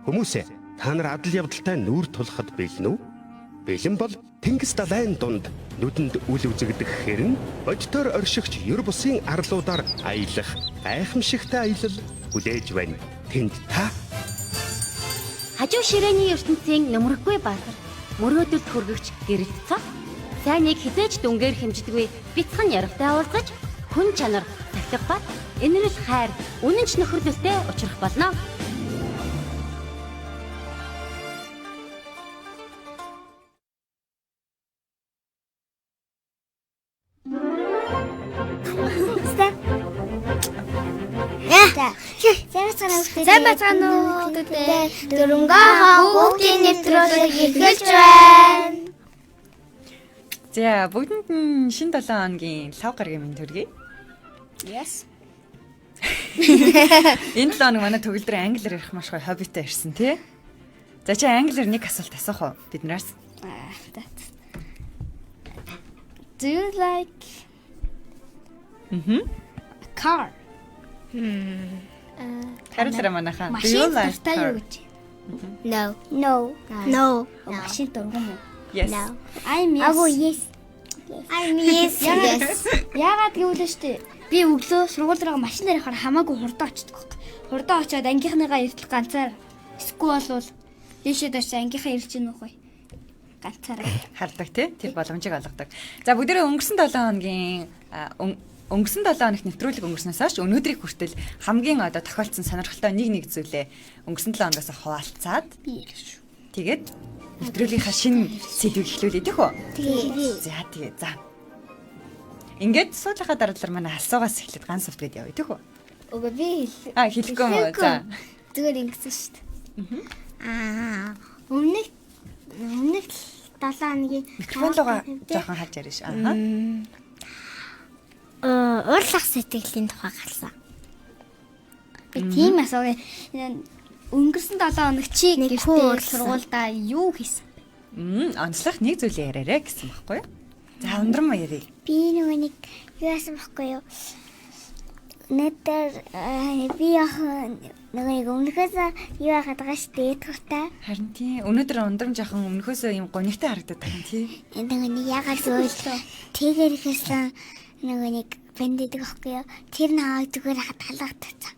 Хүмүүсээ та нар адал явдалтай нүүр тулахад бэлэн үү? Бэлэн бол тэнгис далайн дунд нүдэнд үл үзэгдэх хэрэн бодитоор оршигч ер бусын арлуудаар аялах гайхамшигтай аялал хүлээж байна. Тэнд та хажуу ширээний ертөнцийн нөмрөггүй баатар мөрөөдөлд хүргэгч гэрэлт цог сайныг хизээж дүнгээр хэмждэггүй бяцхан яргатай уулзаж хүн чанар тахлах ба инэрл хайр үнэнч нөхөрлөлтэй учрах болно. Сайн бацгаана уу гэдэг дөрөнгөө хүүхдийн нэвтрүүлэг эхэлж байна. За бүгдэнд нь шинэ 7 хоногийн лав гарагийн мэнд төргий. Yes. Энэ 7 хоног манай төгөлдөр англиар ярих маш гоё хоббитой ирсэн тий. За чи англиар нэг асуулт асуух уу биднээс? Do you like a car? Хариултаа манайхаа. Do Машин you like дуртай car? юу гэж? No. Машин дургүй мүү? Yes. No. I'm yes. I'm yes. Яагаад гэвэл штэ би өглөө сургууль руу машин дээр харахаар хамаагүй хурдан очдөг байхгүй. Хурдан очиод ангийнхныгаа иртэл ганцаар эсвэл бол дэшээ дээрч ангийнхаа ирж гин үгүй. Ганцаараа Хардаг тий. Тэр боломжийг олгодог. За бүгдээ өнгөрсөн 7 хоногийн өнгөрсөн 7 хоногт нэвтрүүлэг өнгөрснөөс хойш өнөөдрийг хүртэл хамгийн одоо тохиолдсон сонирхолтой нэг зүйлээ өнгөрсөн 7 хоногоос хуваалцаад би ирэх шүү. тэгээд нэвтрүүлгийнхаа шинэ сэдвийг эхлүүлээ тийх үү? Тэгээ. За. Ингээд суулгахаа дараалал манай алсуугаас эхлээд ганц сувтгээд явъя тийх үү? Үгүй би Хэлэхгүй мө. За. зүгээр ингэсэн шүү дээ. Өмнөх 7 хоногийн Микрофон руугаа жоохон хаж яриаш. Уурлах сэтгэлийн тухай гарсан. Би тийм асууя. Өнгөрсөн 7 хоног чи гэртээ сургуульдаа юу хийсэн? Онцлох нэг зүйлээ яриарэ гэсэн баггүй юу? За ундран ярив. Би нэг юу яасан баггүй юу? Нэтэр би нэг өмнөхөөс юу яхад байгаа шүү дээ тухтай. Харин тийм өнөөдөр ундрам жоохон өмнөхөөсөө юм гонигтай харагдаад байгаа юм тий. Нэг ягаад зөвлөө тэгэр ихсэн нэг бэндэдэг байхгүй юу? Тэр наваг зүгээр хат халагдчихсан.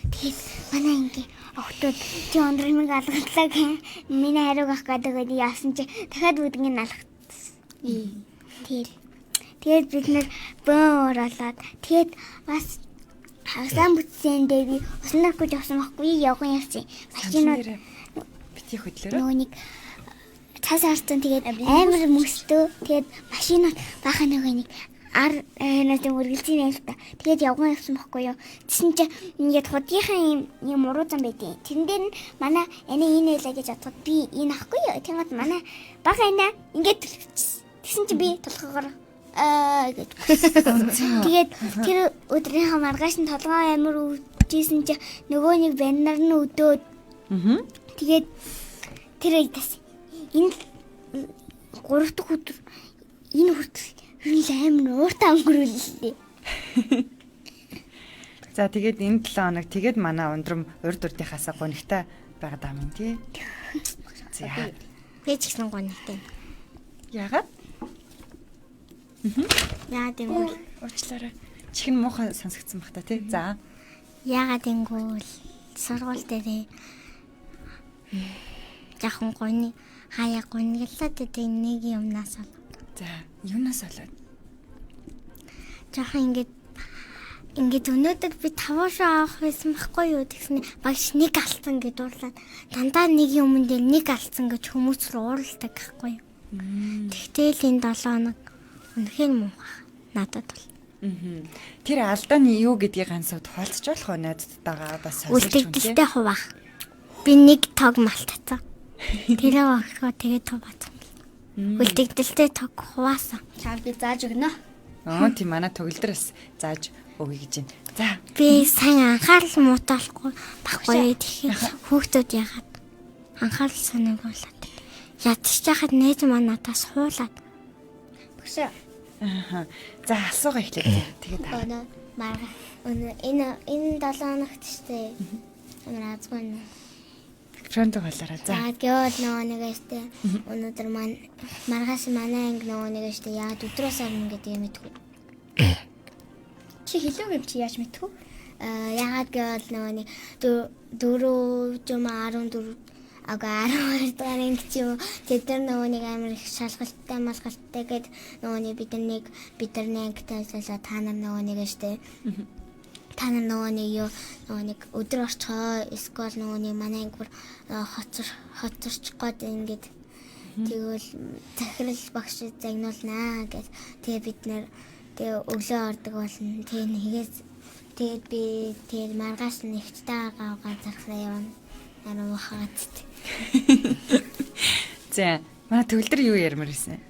Тэгээд манай ингээ охтууд чи ундрыг алгатлаа гэх миний хариуг авах гэдэг яасан чи дахиад бүгднийг алгацсан. Тэгээд бид нэр бөөр болоод тэгээд бас хагасаа бүтсэн дээр би уснаргүй явсан байхгүй явган явсан. Машинууд бити хөдлөөрөө. Нүг цаас харсан тэгээд амар мөстөө тэгээд машинууд баахан нэг нэтэ үргэлжлэн ял та. Тэгээд явган явсан байхгүй юу. Тэсэн чи ингээд худгийнхаа юм уруу зам байдیں۔ Тэрэн дээр нь манай энэ хэлээ гэж бодоход би энэ ахгүй юу. Тэгмээд манай бага энэ ингээд төлөвчсөн. Тэсэн чи би толгоогоор гэж. Тэгээд тэр өдрийнхөө маргааш нь толгоо амар өвчсэн чи нөгөө нэг баннар нь өдөөд. Тэгээд тэр айдас. Энэ 3 дахь өдөр энэ хүртэл амар ууртаа өнгөрүүллээ. За тэгээд энэ 7 хоног тэгээд манай ундрам урд урдынхаасаа гонигтай байгаад байгаа юм тий. За. Би ч гэсэн гонигтай. Яагаад? Яагаад гэвэл Уучлаарай. Чихэн муухай сонсогдсон бах та тий. За. яагаад гэвэл сургууль дээр яхан гони хаяа гониглаад гэдэг нэг юмнаас бол. За, юунаас болоод? Жаахан ингээд өнөөдөр би 5 шоо авах байсан байхгүй юу тэгснэ багш нэг алдсан гэж уурлаад дандаа нэг юм дээр нэг алдсан гэж хүмүүс рүү уурладаг байхгүй юу. Тэгтэл энэ 7 хоног үнэхээр муухай надад бол. Тэр алдаа нь юу гэдгийг ганцаа тохиолцож болох уу найзтайгаа бас сонсож байна. Үлдэгдэлтэй хуваа. Би нэг тог малтацсан. Тэрээ авахгаа тэгээд тог бацсан. Үлдэгдэлтэй тог хуваасан. Чаа би зааж өгнө. Тийм манай төгөлдрөөс зааж өгье гэж байна. За. Би сайн анхаарал муутаахгүй баггүй. Тэгэхээр хүүхдүүд ягаад анхаарал санаагуулаад. Ядчих чахад нээж маань надаас хуулаад. Багш. За асуугаа эхлэв. Тэгээд марга энэ 7 хоногт штэ. Амар азгүй нэ. микрофонд болоорой. За. За гэвэл нөгөө нэг штэ өнөөдөр маргаас манай анги нөгөө нэг штэ яагаад өдрөөс орно гэдэг юм мэдгүй. Чи хэлөө гэв чи яаж мэдгүй? Яагаад гэвэл нөгөө нэг 4.14 12 дахь анги чи тэд нөгөө нэг амар их шалгалттай малгалттай гэд нөгөө нэг бидний ангитай ажиллаа та нар нөгөө нэг штэ. Та нар нөгөө нэг юу нөгөө нэг өдөр орчхоо эсвэл нөгөө нэг манай анги бүр хоцорч гоод ингээд тэгвэл захирал багш загнуулнаа гэж тэгээ бид нэр тэгээ өглөө ордог болно. Тэгээ нэгээс тэгээд би тэгээд маргааш нэгттэй газархаа явна. Араа хаац. За манай төвлөр юу ярмаар байсан?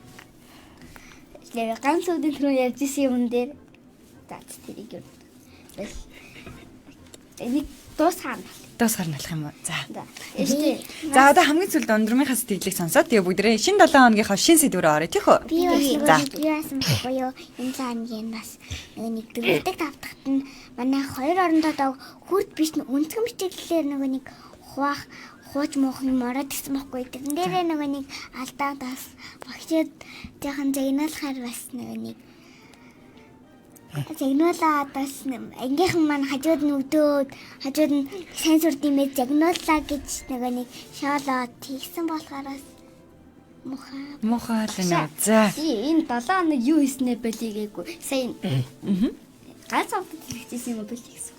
Тэгээ ганц өдөр түрүү ярьж исэн юм дээр за тэрийг юу энийг дуусгана. Дуусгарнах юм уу? За. За Одоо хамгийн сүүлд өндөрмийнхаас сэтгэлийг сонсоод тэгээ бүгдээ шинэ 7 хоногийнхоо шинэ сэдвүүрээ орё тийх үү? би яасан боёо энэ цаангийн бас нэг дөрөвдөг тавтахт нь манай 2 орондоо хүрд биш өнцгөн бичиглэлээр нөгөө нэг хууч муухан мороод гисэн бохгүй. Тэрэн дээрээ нөгөө нэг алдаад бас багчаад жоохон загнуулахаар бас нөгөө нэг загнуулаад бас ангийнхан маань хажууд нь өгдөөд хажууд нь сайн сурд имээ загнууллаа гэж нөгөө нэг шоолоо тэгсэн болохоороо Мухаа л нэ. За. Энэ 7 хоног юу хийснэ бэлийгээгүй. Сайн. Ганц авдаг хэлчихсэн юм уу бэлий гэсэн.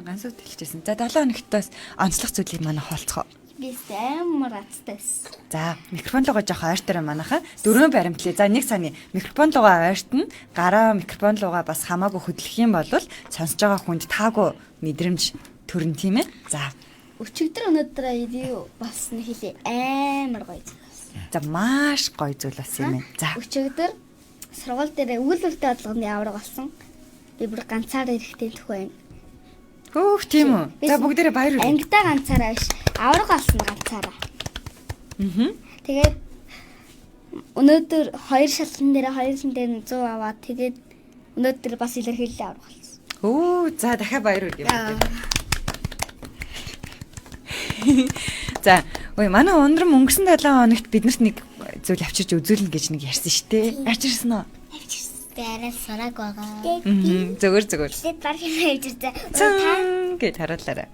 Ганц авдаг хэлчихсэн. За 7 хоногтоос онцлог зүйлийг манай хоолцгоо. Би амар атстайс. За, микрофон руугаа жоох ойртоо манайхаа 4 баримтлаа. За, нэг саны микрофон руугаа ойртно. Гараа микрофон руугаа бас хамаагүй хөдлөх юм бол сонсож байгаа хүнд таагүй мэдрэмж төрн тийм ээ. За. Өчигдөр өнөөдөр юу болсон хэлээ амар гоё. За, маш гоё зүйл болсон юм ээ. За. Өчигдөр сургууль дээр үйл үлдээ бодлогоны авраг болсон. Би бүр ганцаараа ирэхтэй төхөө байна. Хөөх тийм үү. За, бүгдээрээ баяр хүргэе. Ангидаа ганцаараа биш. Авраг болсон ганцаараа. Тэгээд өнөөдөр 2 шалган дээр 100 аваад тэгээд өнөөдөр бас илэрхийлэл авраг болсон. За дахиад баяр хүргэе. За, манай өндрөм өнгөрсөн 7 хоногт биднэрт нэг зүйл авчирч үзүүлнэ гэж нэг ярьсан шүү дээ. Авчирсан уу? Бэрэл сураг байгаа. Зүгээр. Тэгээд баг юм хийж ирсэн. Гэт хараалаарай.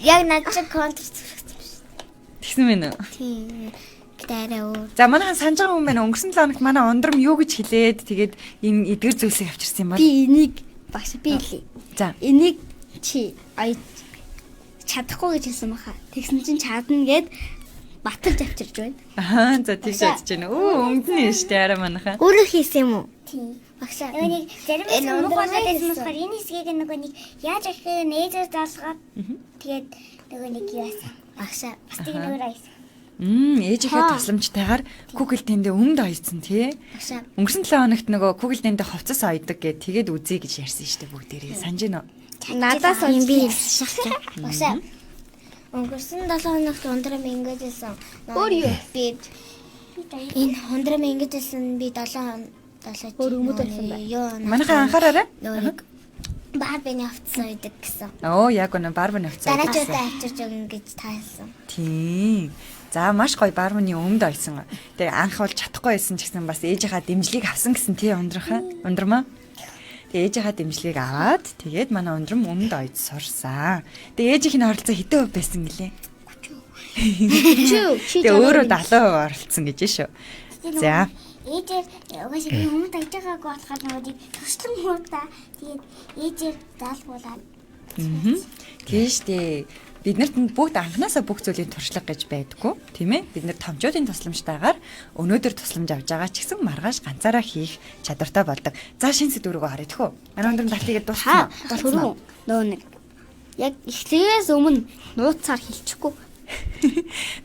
Яг над чи контр Тэгсэн мэн үү? тийм гэдэг. За манайхан санаж байгаа хүн байна. Өнгөрсөн 7 хоногт манай өндрөм юу гэж хэлээд тэгээд энэ эдгэр зүйлсийг авчирсан юм бол. Би энийг багш би хэлээ. За. Энийг чи чадахгүй гэж хэлсэн баха. Тэгсэн чинь чадна гэд баталж авчирж байна. За тэгж бодож байна. Өнгөн нь штэ арай манайхаа. Өөрөө хийсэн юм уу? Тийм. Багшаа. Энийг зарим нь муухайгаар хэлсэн болохоор энэ хэсгийг нөгөө нэг яаж ахих нээжээр заалгаад тэгээд нөгөө нэг юу яасан. Багшаа. Бас тийм өөрөө хийсэн. Ээжийнхээ тусламжтайгаар Google тэндээ өмд ойцсон тий. Багшаа. Өнгөрсөн 7 хоногт нөгөө Google тэндээ хувцас ойдог гэд тэгээд үзье гэж ярьсан штэ бүгдээрээ. Санаж байна уу? Надаас юм би хэлсэн шахах. Багшаа. Өнгөрсөн 7 хоногт ундрам ингэж хэлсэн. Өөр юу? Би энэ ундрам ингэж хэлсэн би 7 өөр өмд болсон бай. Манайхаа анхаараарай. Нөгөө Барбины хувцас үйдэг гэсэн. Яг үнэ Барбины хувцас. Дараачуудаа авчирч өгнө гэж таасан. Тийм. За маш гоё Барбины өмд ойсон. Тэгээ анх бол чадахгүй байсан ч гэсэн бас ээжийнхаа дэмжлэгийг авсан гэсэн тий ундрмаа. Тэгээ ээжийнхаа дэмжлэгийг аваад тэгээд манай ундрам өмд ойд сурсан. Тэгээ ээжийнх нь оролцоо хэдэн хувь байсан гэлээ? 30%. Тэгээ өөрөө 70% оролцсон гэж шүү. За. Ээжээр угаасаа би хүмүүст ажиж байгаагүй болохоор нөгөө төслөн хуудаа тэгээд ээжээр заалгуулаад. Тийш дээ. Биднэрт бүгд анханасаа бүх зүйлийн туршлага гэж байдгүй, тийм ээ? Бид нэр томчуудын тусламжтайгаар өнөөдөр тусламж авч байгаа ч гэсэн маргааш ганцаараа хийх чадвартай болдог. За шинэ сэдв рүү харъя тэхүү. Манай өндөр талтыг дуусна. Түрүү нөгөө нэг яг эхлээс өмнө нууцаар хэлчихгүй.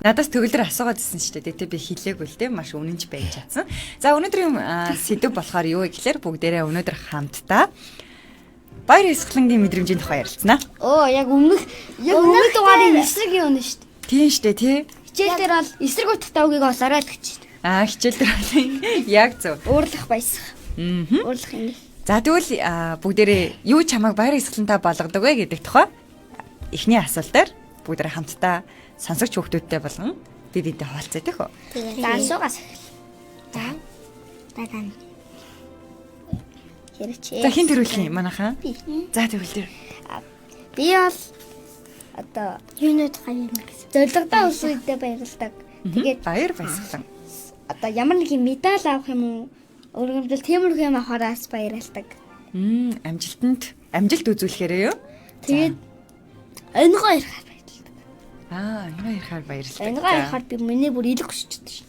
Надаас төгөлдөр асуугаад ирсэн шүү дээ. Тэгээ би хэлээгүй л дээ. Маш үнэнч байж чадсан. За өнөөдрийн сэдв болохоор юу вэ гэхээр бүгдээрээ өнөөдөр хамтдаа баяр ёслонгийн мэдрэмжийн тухай ярилцсанаа. Яг өмнөх дугаарын эсрэг юм шүү дээ. Тийм шүү дээ, тий. Хичээл дээр бол эсрэг утгатай үгийг олоорой гэж. Хичээл дээр бол яг зөв. Уурлах баясах. Уурлах ингэ. За тэгвэл бүгдээрээ юу чамайг баяр ёслонтой болгодог вэ гэдэг тухай эхний асуултаар бүгд хамтдаа сонсогч хүүхдүүдтэй болгон бие биенээ хуваалцъя гэх үү. Тэгээд Дансуугаас эхэл. дадан Хэрэгчээ. За хин төрүүлэх юм манайхаа. Би. За тэгвэл тэр. Би бол одоо юунууд гоё юм гэсэн. зорилгодоо ус үедээ баярлдаг. Тэгээд баяр баясгалан. одоо ямар нэг юм медаль авах юм уу? Өөрөөр тиймэрхүү юм авахараас баярлдаг. Амжилт үзүүлэхээрээ юу? Тэгээд өнгөө ярихаар баярлдаг. Өнгөө ярихаар баярлалаа. Өнгөө ярихаар би миний бүр илэг хүсчихдээ шүү.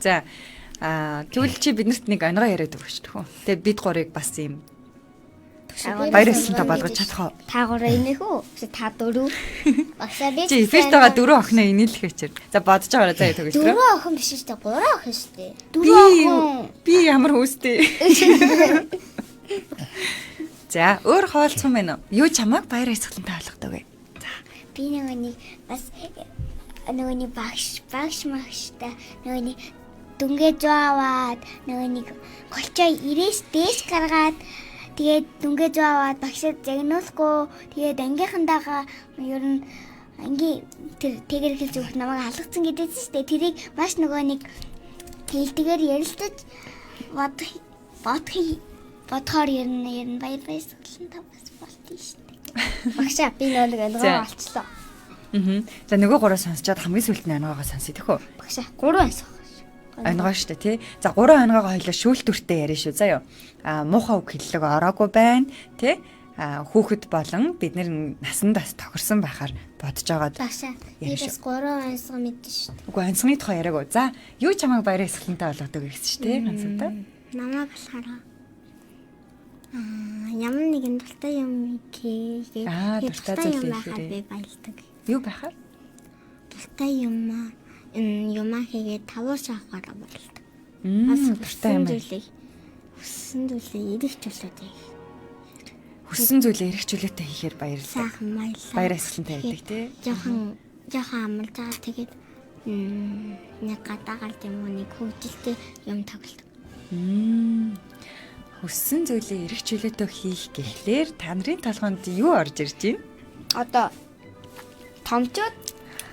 За тэгвэл чи биднэрт нэг өнгөө яриад өгч төхөө. Тэгээ бид гурыг бас юм баяр ёслолтой болгож чадах уу? Та гурав инех үү? Та дөрөв. Багшаа би Чи эфирт байгаа 4 охиноо инээлэх вечер. За бодож байгаараа заа төгөөч. 4 охин биш шүү дээ. 3 охин шүү дээ. Би ямар хүүстэй. За өөр хоолцсон байна уу? Юу чамайг баяр ёслолтой болгодог вэ? Би нэг бас нэг багш магштай нэг дүнгээ зоаваад нэг голчоо ирээс дээш гаргаад тэгээд дүнгээ зоаваад багшаа загнуулахгүй тэгээд ангийнхандаага ер нь анги тэгэр хэл зүгт намайг халгацсан гэдээсэн шүү дээ. Тэрийг маш нөгөө нэг хэлдгээр ярилцаж бодохоор ер нь баяр баясгалан тавс болтын шүү дээ. Багшаа би нэг өнгөө олчлоо. За нөгөө гураа сонсчоод хамгийн сүүлд нь өнгөөгоо сонсъё тэхүү. Багшаа 3 байсан. Өнгөө шүү дээ тий. За 3 өнгөөгоо хоёлоо шүүлтүртэй яриа шүү заяа. Муухай үг хэллэг ороогүй байна тий. Хүүхэд болон бид насанд бас тохирсон байхаар бодож байгаад. Багшаа би бас 3 онцгой мэдэн шүү дээ. Үгүй онцгойны тухай яриаг уу. За юу чамайг баяр ёслолтой болгодог гэсэн шүү дээ ганцудаа. Намайг болохоор ямар нэгэн дуртай юм хийгээд дуртай зүйл байхад би баялдаг. Юу байхаар? Дуртай юм хийгээд тавуур шахахаар баялдаг. Дуртай юм. Хүссэн зүйлээ эргэжүүлээд Хүссэн зүйлээ эргэжүүлээтэй хийхээр баярлалаа. сайхан баялаа. Баяр ёслолтой байдаг тий. Жохон амарч байгаа тэгээд нэг гадаагаар юм уу нэг хөвгөлтэй юм тоглодог. Хүссэн зүйлээ эргэжүүлээтэй хийх гэхлээр та нарын толгойд юу орж ирж байна? Одоо томчууд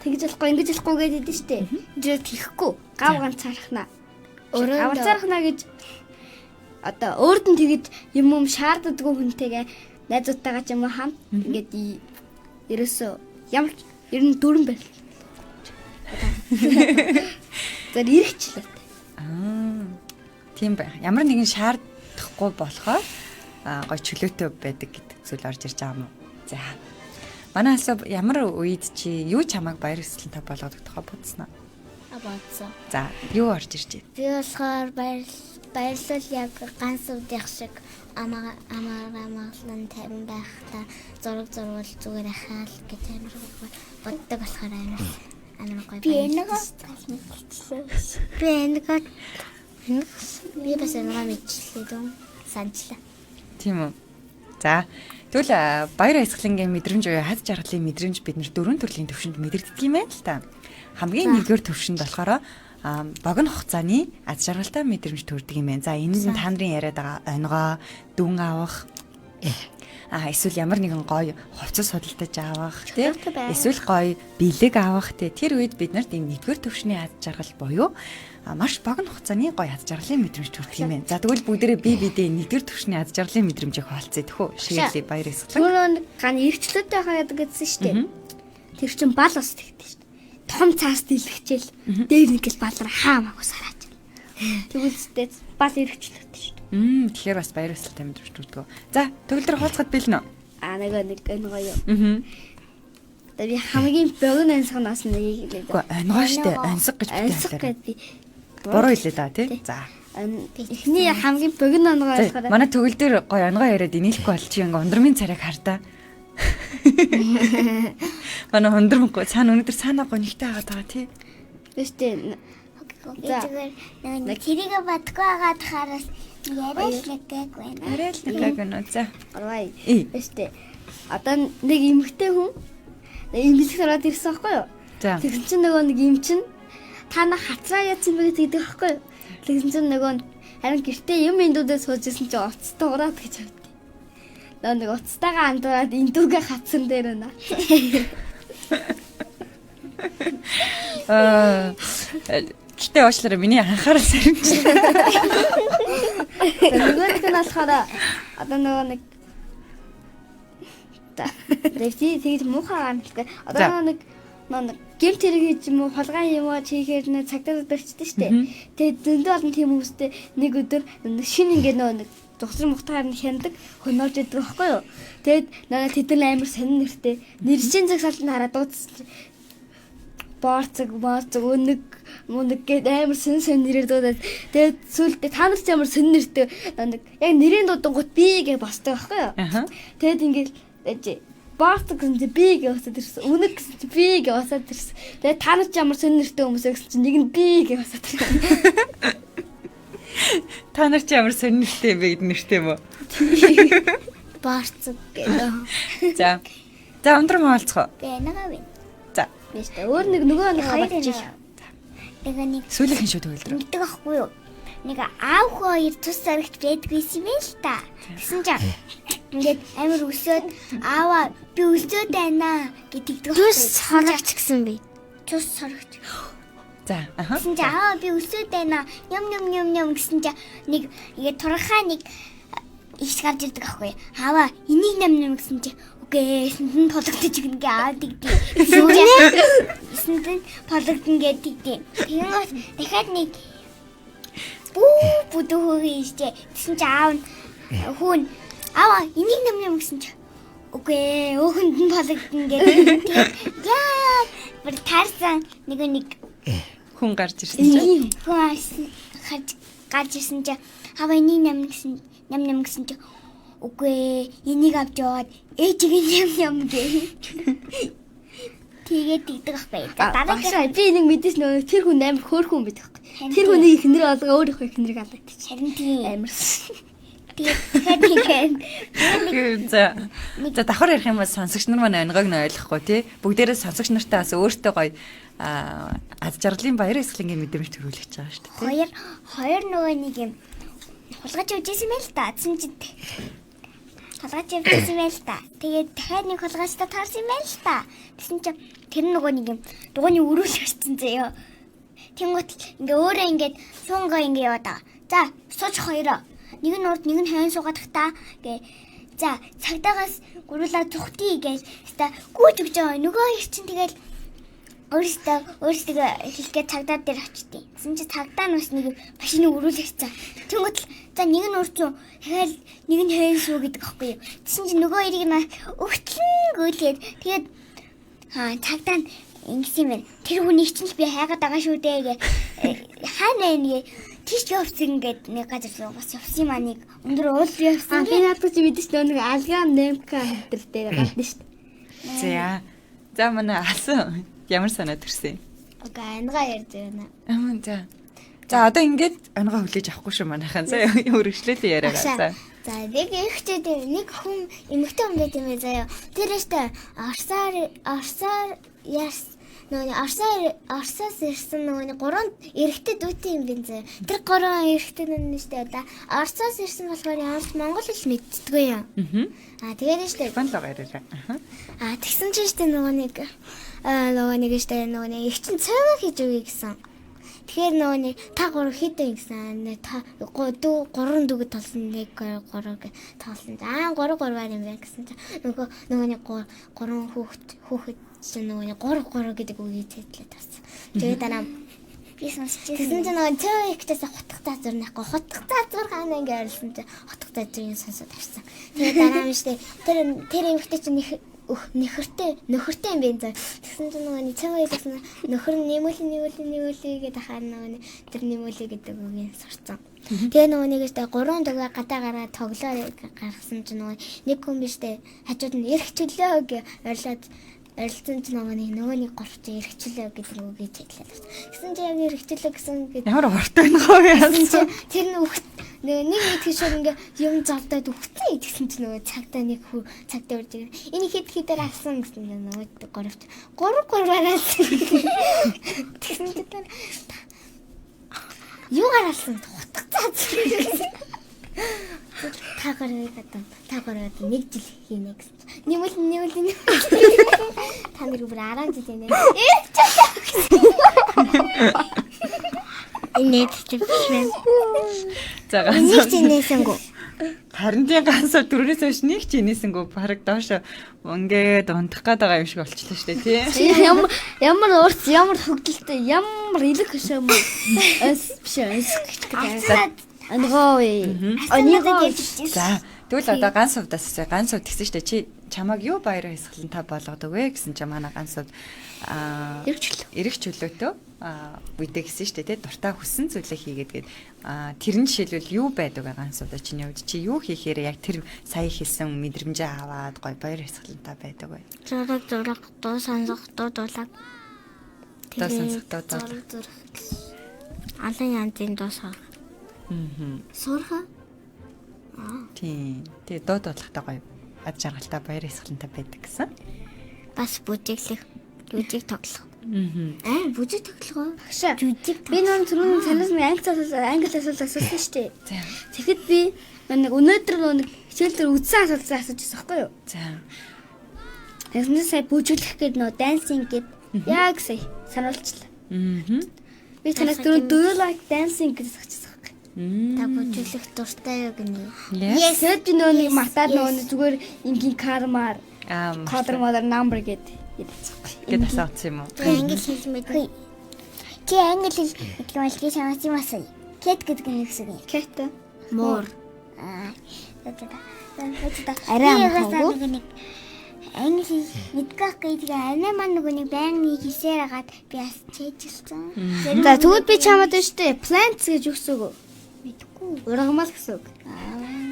тэгж болохгүй ингэж болохгүй гэдэг нь шүү дээ. Энд тийхгүй гав ганцаархнаа. Авцаархнаа гэж одоо өөрд нь тэгж юм шаарддаггүй хүнтэйгээ найзуудтайгаа ч юм уу хамт ингээд ерөөсөө ямар ер нь дөрөн байл. За эргэжлээ. Тийм бай. Ямар нэгэн шаардахгүй болохоор гой чөлөөтэй байдаг гэдэг зүйл орж ирж байгаа юм уу? За. Манай асуу ямар үед чи юу чамайг баяр ёслолтой болгодог тухай бодсноо? Бодсон. За, юу орж ирж байна? Би болохоор баярлал яг ганц үдих шиг амаглан тавин байхдаа зураг зурвал зүгээр ахаал гэж амар боддог болохоор амар гоё. Би нэг би бас нэг мэдчихлээ дөө санчлаа. Тийм үү. За, тэгвэл баяр баясгалангийн мэдрэмж буюу хад жаргалын мэдрэмж бид нэр 4 төрлийн төвшөнд мэдэрдэг юм байна л та. Хамгийн нэгдүгээр төвшөнд болохоор богино хугацааны аз жаргалтай мэдрэмж төрдөг юм байна. За, энэ нь та нарын яриад байгаа өнгөө дүн авах эсвэл ямар нэгэн гоё хувцас судалдаж авах тий эсвэл гоё бэлэг авах тий тэр үед бид нарт энэ нэгдүгээр төвшний аз жаргал буюу маш богино хугацааны гоё аз жаргалын мэдрэмж төрдөг юм байна. За тэгвэл бүгдээрээ бидээ нэгдүгээр төвшний аз жаргалын мэдрэмжийг хаалцъя тэхүү. Шигэлээ баяр ёслол. Түрүүн гань эргчлөөтэй хаяадаг гэсэн шүү дээ. Тэр чин бал ус тэгдэж шүү дээ. Том цаас дэлгэчээл дээр нэг л балар хаамаагүй сараач. Тэгвэл бал эргчлөөтэй шүү дээ. Тэгэхээр бас баяр ёслолтой мэдрэмж төрдөг. За төгөл төр хооцоход бэлнэ үү? Нэг гоё. Одоо би хамгийн богино ансгнаас нэг хэлээд. Үгүй өнгөө штэ ансаг гэж би буруу хэлээ да тий. За. Эхний хамгийн богино өнгөө болохоор манай төгөл дээр гоё өнгөө яриад инээлэхгүй бол чи ингээ ундрмын царайг хардаа. Манай ундрмгүй цаана өнөдөр цаанаа гонигтай хагаад байгаа тий. Тэстэ. Зүгээр нэг тэрийг бадгүй байгаа тахаараас яриалдаг байна. Яриалдаг байна. За. Орвай. Тэстэ. Одоо нэг эмэгтэй хүн эмгэлэг ороод ирсэн байхгүй юу? За. Тэгсэн чинь нөгөө нэг эм чинь та нар хацраа яатсан бэ гэдэг байхгүй юу? Тэгсэн чинь нөгөө харин гэртээ юм эндүүдээ сууж исэн чинь оцтой ураад гэж авдээ. нэг уцтайгаа андуураад эндүгээ хатсан дээр наа. Гэтэ уучлаарай миний анхаарал сэрэмж. Нөгөөх нь болохоор одоо нөгөө нэг тэгж муухай гэнэ. Одоо нэг гэмт хэрэг хийж юм уу, холгоо юм уу хийхээр нэг цагдаа дөрчдөө штэ. Тэгээд зөндөө олон тийм хүмүүстэй нэг өдөр шинэ ингээ нөгөө нэг зогсрын мухтаар нь хяндаг хөнөөрж идэг байхгүй юу. Тэгээд надад тэдэн амар сонин нэртэй нэршин цаг салтанд хараад дуудсан. Борцог өнөг гээд амар сонин нэрээр дуудаад тэгээд сүүлдээ та нар ч амар сонин нэртэй нэг яг нэрийн дуудангууд би гэж босдог байхгүй юу. Тэгээд ингээл борцог гэсэн би гэж усаад ирсэн. Өнөг гэсэн чи би гэж усаад ирсэн. Тэгээд та нар ч ямар сонин нэртэй хүмүүс гэсэн чи нэг нь би гэж усаад ирсэн. Та нар ч ямар сонин нэртэй бэ гэдэг нэртэй юм уу? Борцог гэдэг. За. За өндөр маалцгаа. Би нагаа вэ. За. Бистэ өөр нөгөө нэг хоёр нэг сүүлийн шүү төгөлдөр. мэддэг байхгүй юу? Нэг аав хоёр тус зарагч байдгүйс юм л та. Гэсэн чинь ингээд амар өсөөд ааваа би өсөөд байна гэдэг. Тус сорогч гэсэн би. Тус сорогч. За. Аха. Гэсэн чинь ааваа би өсөөд байна. Ям гэсэн чинь нэг ингээд турхаа нэг их гарч ирдэг байхгүй юу? Ааваа энийг ням гэсэн чинь эсэнд пологдож ингээ аадаг тийм. Эсэнд пологдно гэдэг тийм. Тэгээс дахиад нэг бүдүү хөөе штэ. Тэгсэн чи аав хүн аваа энийг нэмнэ гэсэн чи үгүй өөхөнд нь пологдно гэдэг. Яа бүр таарсан нэг хүн гарч ирсэн чинь. Хүн гарч ирсэн чи аваа энийг нэмнэ гэсэн чи үгүй энийг авч яваад ээжийг юм гээ. Тэгээд тэгдэг ахгүй. Дараагийн би нэг мэдээс нөгөө тэр хүн амар хөөрхөн байдаг хгүй. Тэр хүний ихнэр алга өөрийнхөө ихнэрийг алдаг. Харин тийм Амар. тэгээд За давхар ярих юм бол сонсогч нар маань ангаг нь ойлгохгүй тий. Бүгдээрээ сонсогч нартаа бас өөртөө гоё аз жаргалын баяр эсгэлэнгийн мэдрэмж төрүүлж байгаа шүү дээ. Хоёр нөгөө нэг юм хулгаж явжсэн байл та. Хулгаж явжсэн байл та. Тэгээд дахиад нэг хулгажтай таарсан байл та. Тэгсэн чинь тэр нөгөө нэг юм дугууны өрөөл гарцсан заяа. Тэнгуут ингээ өөрөө ингээд сунгаа ингээ яваад байгаа. За сууч хоёроо. Нэг нь урд нэг нь хойно суугаад та гээ. За цагдаагаас гуруулаа зүхтий гэж та гүйж өгч байгаа. Нөгөө их чинь тэгэл өөрсдөө хэлгээд цагдаа дээр очтیں۔ Тэгсэн чи цагдаа нь бас нэг машины өрүүлэгцээ. Тэнгуут за нэг нь урд юу тэгэл нэг нь хойно суу гэдэг аахгүй юу. Тэгсэн чи нөгөө хоёрыг нь өгтлэн гүйлгээд тэгээд цагдаа нь ингэсэн юм. Тэр хүнийг чинь би хайгаад байгаа шүү дээ гэ. Хаана нэг тийш явсан ингээд нэг газар бас явсан юм аа нэг өндөр уул явсан. Би надад чи мэдээж нэг алгам немка хэтэр дээр гадна шүү дээ. За манай алсан ямар санаа төрсөн? Окей, ангаа ярьж байна. За одоо ингээд ангаа хүлээж авахгүй шүү манайхан. За өргөжлөлөө яриагаа. За нэг ихтэй нэг хүн эмэгтэй хүн байт юм бэ заяа. Тэр өстө арсаар Арсаас ирсэн нөгөө гурван эрэгтэй дүүтэй юм бэ заяа. Тэр гурван эрэгтэй нь нэштэй одоо Арсаас ирсэн болохоор ямар монгол хэл мэддэггүй юм. Тэгээд нэштэй. Фанлог яриараа. Тэгсэн чинь штэ нөгөө нэг штэ нөгөө нэг их чинь цайгаа хийж өгье гэсэн. Тэгэхээр нөгөө нэг та гурав хийдэ гэсэн. Та гурван дүүгэд толсон нэг гурав гэж тоолсон. Гурваар юм байна гэсэн чинь нөгөө нэг гурван хүүхэд чинь нөгөө гурав гэдэг үгийг хэлээд тарсан. Тэгээд дараа би сонсчихсан. Тэгсэн чинь нөгөө цай ихтэйс хотох зазуур нэхгүй. Хотох зазуур хаана ингэ арилсан чинь хотох зазуурын сонсоод тарсан. Тэгээд дараа нь штэ тэр ихтэй чинь нөхөртэй юм бэ. Тэгсэн чинь нөгөө цай ихтэйс нөхөр нь нэмүүлээ гэдэг хаа нөгөө тэр нэмүүлээ гэдэг үгийг сурцсан. Тэгээ нөгөө нэг штэ гурван дугаа гадаа гараад тоглоо гаргасан чинь нөгөө нэг хүн биштэй хажууд нь эрх чөлөө гэж орилцсон ч нөгөө нэг горч эрхчлээ гэдэг үгийг хэлээд байна. Гэсэн чинь яг эрхчлээ гэсэн гэдэг ямар урт байна гоо. Тэр нэг тийшээ ингээ юм завдаад өгсөн. Тэгсэн чинь нөгөө цагтаа нэг цагтаа урж ирээ. Энийг хэд авсан гэсэн нөгөө гурваараа тэгсэн чинь юу гаралсан утга цаац. Таагаар нэг жил хийнэ гэсэн. Нэмэл. Та нар бүр 10 жил хийнэ. Инээд тийм. За Нэг ганц. жинээсэнгүү. Харин тийм ганц дөрөвнөөс хойш нэг ч инээсэнгүү баг доош ингээд унтах гээд байгаа юм шиг болчихлоо шүү дээ тий. Ямар уурц, ямар хөгдөлтэй, ямар илэг хөшөөм. Ангой. За тэгвэл одоо ганц хувьдаас тэгсэн шүү дээ. Чи чамайг юу баяраа хэсгэлэн та болгодог вэ гэсэн чи манай ганц хувьд эрэг чөлөөтэй үедээ гэсэн шүү дээ. Дуртай хүссэн зүйлээ хийгээд тэр нь жишээлбэл юу байдаг вэ ганц хувьдаа чиний хувьд чи юу хийхээр яг тэр сая хийсэн мэдрэмжээ аваад гоё баяр хэсгэлэн та байдаг вэ? Зураг дуу сонсох дуулаг. Дуу сонсох дуулаг. Алан янзын дуу сонсох. Сурха. Тийм. Тэгээ дуу дуулахтай гоё ад жаргалтай баяр хэсгэлэнтэй байдаг гэсэн. Бас бүжиглэх, жүжиг тоглох. Бүжиг тоглох. Багшаа. Жүжиг. Би нүүн түрүүн санаас англи асуулт асуусан шүү дээ. За. Тэгэхэд би нэг өнөөдөр нэг хичээл дээр үдсэн асуулт асууж байсан байхгүй юу? За. Тэгснээр сая бүжиглэх гээд нөө dancing гээд яг сая сануулчлаа. Би танаас түрүүн do you like dancing гэж асуусан. Та бүжиглэх дуртай юу гэнэ? Yes. Тэгээд би нөө нэг матад нөө зүгээр ингийн кармаар color mother number гээд асуусан юм уу? Англи хэл мэдээ. Чи англи хэл мэдэх юм бол чи чамаас юм асууя. Cat гэдэг нь юу гэсэн юм? cat more. Арай амархаагүй. Англи хэл мэдгэх гэдэг арай маань нэг байнгын хэлсээр хагаад би бас чэйжилсэн. За тэгвэл би чамд штэ plants гэж үгсэг үү? Мэдгүй. Ургамал гэсэн үг.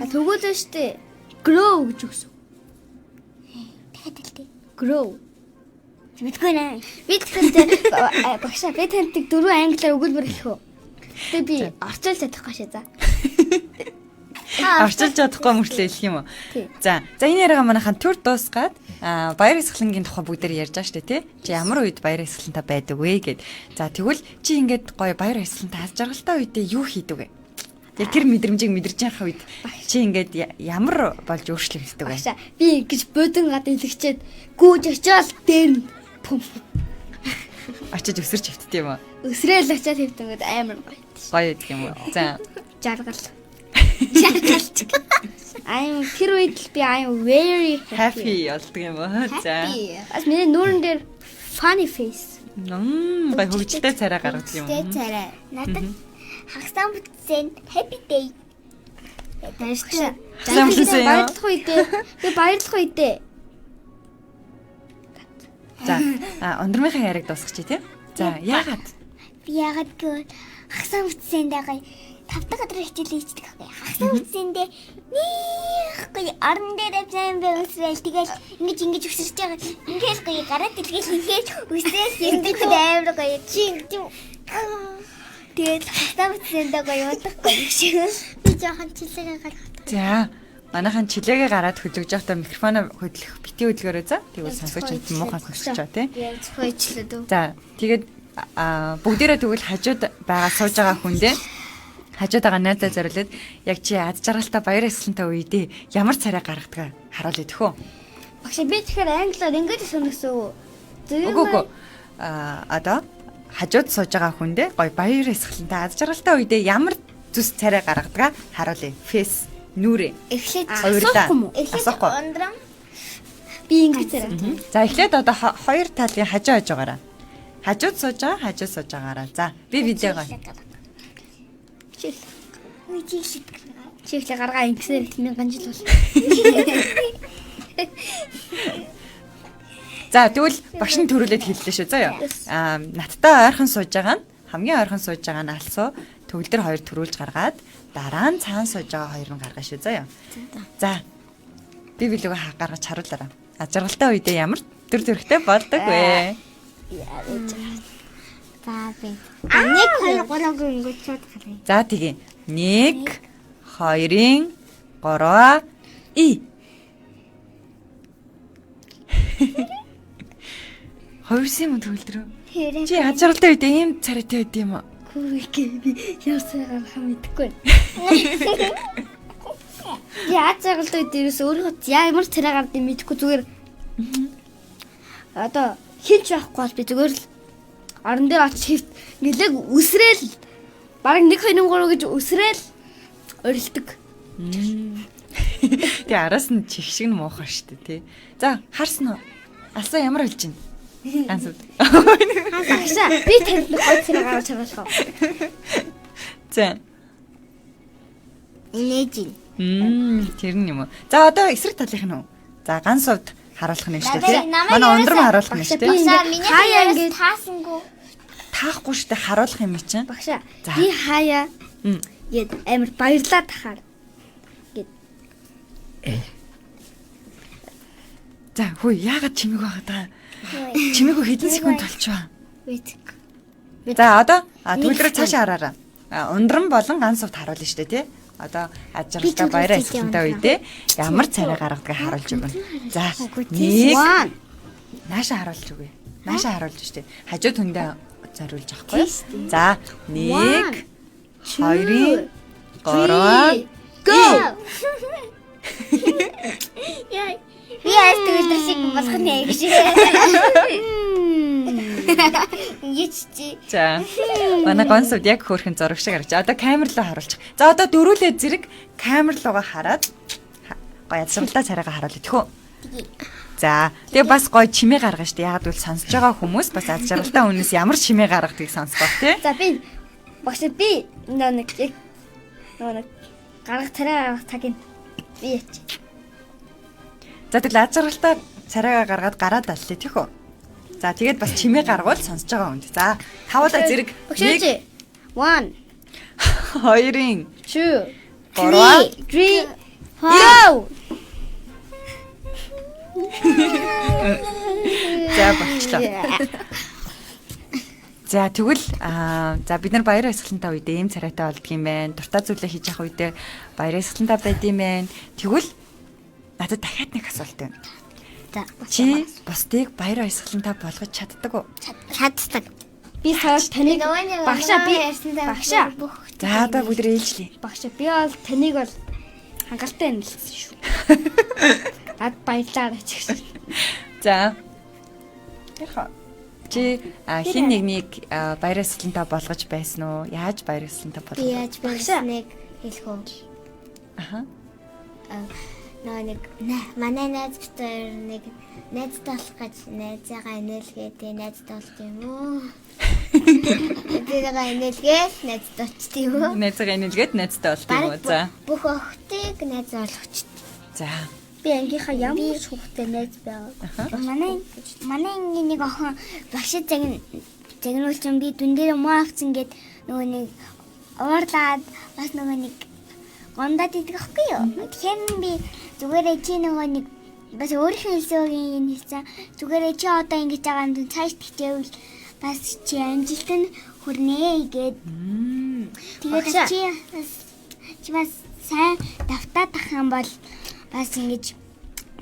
Тэгвэл штэ grow гэж үгсэг. Дахиад хэлдэг. Grow. Мэдгүй нэ. Би тэгэхээр багшаа би танд 4 англиар өгүүлбэр хэлэх үү? Тэгээ би орчуулж чадахгүй шээ за. Орчилж чадахгүй мөртлөө хэлэх юм уу? Тий. За энэ яриагаа манайхан төр дуусгаад баяр хэсгэлэнгийн тухай бүгдээр ярьж байгаа шүү дээ тий. Чи ямар үед баяр хэсгэлэнтэй байдаг вэ гэд. За тэгвэл чи ингээд гоё баяр хэсгэлэнтэй аз жаргалтай үедээ юу хийдэг вэ? Яг тэр мэдрэмжийг мэдэрч байгаа үед чи ингээд ямар болж өөрчлөгддөг вэ? Багшаа би ингэж бодон гад илгчээд гүүж очиод дээр нь пум Очиж өсөрч хөвтд юм уу? өсрөөл очиод хэвтэнгээд амар гоё. Гоё гэдэг юм уу? За Жаргал. Жаргалч. Тэр үед л би I'm very happy болдог юм уу? За. Бас миний нүүрэн дээр funny face. Гоё хөвгөлтэй царай гаргадаг юм уу? Царай. Надад хагасаа бүтсэн happy day. Баярлалаа. Баярлалаа. Баярлах үедээ. Би баярлах үедээ. За өндөрмийнхаа яриг дуусгачих тий. За яагаад? Би яагаад гэвэл хагасаа бүтсэндээ гоё 5 дахь өдөр хичээл хийдэг байхгүй. Хагасаа бүтсэндээ нэг гоё орон дээр авсан байвал тэгэл ингэж өсөрч байгаа. Ингээл гоё гараад илгээл ингээд өсөөс эндээ амар гоё чи тийм. Тэгээд хагасаа бүтсэндээ гоё удахгүй шиг. Би жоохон чилээгээ гаргах. За манайхан чилээгээ гараад хөдлөж байхдаа микрофоноо хөдлөх бити хөдөлгөөрөө за. Тэгвэл сонсогч нь муухан сонсож байгаа тий. Хойчлоо дөө. За тэгээд бүгдээрээ тэгвэл хажууд байгаа сууж байгаа хүндээ хажууд байгаа найзаа зориулээд яг чи аз жаргалтай баяр хэсгэлэнтэй үедээ ямар царай гаргадаг харуулъя төхөө. Багш би тэгэхээр англиар ингэж сонирхсон үү? Үгүй. Одоо хажууд сууж байгаа хүндээ гоё баяр хэсгэлэнтэй аз жаргалтай үедээ ямар зүс царай гаргадаг харуулъя. Face нүрэ. Эхлээд Асуухгүй юм уу? Асуухгүй. ундрам. Би ингэж царай. За эхлээд одоо хоёр талын хажуу хажуугаараа. Хажууд сууж байгаагаараа. За би видеогоо. Чиглээ гаргаа ингэсээр 1000 жил бол. За тэгвэл багш нь төрүүлээд хэллээ шүү заяа. Надтай ойрхон сууж байгаа нь хамгийн ойрхон сууж байгаа нь алсуу төгөлдөр хоёр төрүүлж гаргаад дараа нь цаан сууж байгаа хоёр нь гаргана шүү заяа. За би билүүгээ гаргаж харуулаарай. Аз жаргалтай үедээ ямар төр төрхтэй болдог вэ? За би. 1 2 3 ингэж чад гаргая. За тэгээ 1 2 3 и Хойрсон юм төгөлдрөө. Чи аз жаргалтай үедээ ийм царайтай байд юм уу? Хүүгээ би ясаар хам мэдэхгүй. Би Аз жаргалтай дээрээс өөрийнхөө ямар царай гардыг мэдэхгүй зүгээр одоо хинч байхгүй бол би зүгээр л орон дээр очиж нэлээд үсрээл бараг 1 2 3 гэж үсрээл өрөлдөг. Тэгээ араас нь чих шиг нь муухай штэ тий. За харсан уу? Алсаа ямар болж байна? Ганцууд. Агшаа би тэнд гой царай гаргаж чагаашгаа. За. Инээжин. Тэр нь юм уу? За одоо эсрэг талынх нь үү? За ганц сувд харуулах нь шүү дээ. Манай ундрам харуулах нь шүү дээ. Хаяа ингэж таасангүй. Таахгүй шүү дээ, харуулах юм чинь. Багшаа би хаяа гээд амар баярлаад тахаар. За хөөе, яагаад чимээг байгаад байгаа? Чимээгөө хэдэн секунд толчваа. Вит. За одоо төлрөө цаашаа хараараа. Ундрам болон ганц сувд харуулна шүү дээ, тий? Одоо ажралтай баяраа эсэлтэнтэй үедээ ямар царай гаргадгийг харуулж өгнө. За нэг нааша харуулж өгье. Нааша харуулж штэ. Хажуу түндээ зориулж авахгүй. За 1 2 3 Go. Яа. Би ястэг өдрсийг болох нэ гэж. Ячи. За. Манай гонсууд яг хөөрхөн зураг шиг харагч. Одоо камер руу харуулчих. За одоо дөрүүлээ зэрэг камер руугаа хараад гоё ядсралтай царайгаа харуулъя тэхүү. За. Тэгээ бас гоё чимээ гаргана штэ. Яг л сонсож байгаа хүмүүс бас ядсралтай хүнээс ямар чимээ гаргадгийг сонсгоо тий. За би багш би нэг гарах царай гаргах цагийн би яач. За тэгэл язралтай царайгаа гаргаад гараад аллаа тийхүү. За тэгээд бас чимээ гаргуул сонсож байгаа хүнд. За тавуулаа зэрэг 1 2 2 2 3 go. За болчлоо. За тэгвэл за бид нар баяраа эсгэлэнтэй үедээ ийм царайтай болдго юм байна. Дуртай зүйлээ хийж явах үедээ баяраа эсгэлэнтэй байд юм байна. Тэгвэл надад дахиад нэг асуулт байна. За. Чи бусдыг баяраа эсгэлэнтэй болгож чаддаг уу? Чаддаг. Би сая таныг багшаа би багшаа. За одоо бүгд ээлжлээ. Багшаа би бол таныг бол хангалттай нэлсэн шүү. Ад баялаа ч гэсэн. За. Яха. Чи хин нэгнийг баяраа эсгэлэнтэй болгож байсан уу? Яаж баяраа эсгэлэнтэй Би болгох? яаж байсныг хэлэх үү? Аха. Нэг манай найз битэр нэг найзтай болох гэж найзаагаа инээлгээд найзтай болт юм уу? Найзаагаа инээлгээд найзтай болт юм уу? Найзгаа инээлгээд найзтай болт юм уу? За. Бүх охтыг найз болгоч. За. Би ангийнхаа ямар ч хүүхдэд найз байгаа. Манай ангийн нэг охин багш загнуулсан би дүн дээр муу авсан гэд нөгөө нэг уурлаад бас нөгөө нэг гондад идэх байхгүй юу? Тэгэхээр би зүгээрээ чи нөгөө нэг бас өөрийнхөө хэлсөгийн юм хэлсэн. Зүгээрээ чи одоо ингэж байгаа юм цааш тэгчээвэл бас чи амжилтанд хүрнэ гэд. Тэгээд чи бас сайн давтаад ах юм бол бас ингэж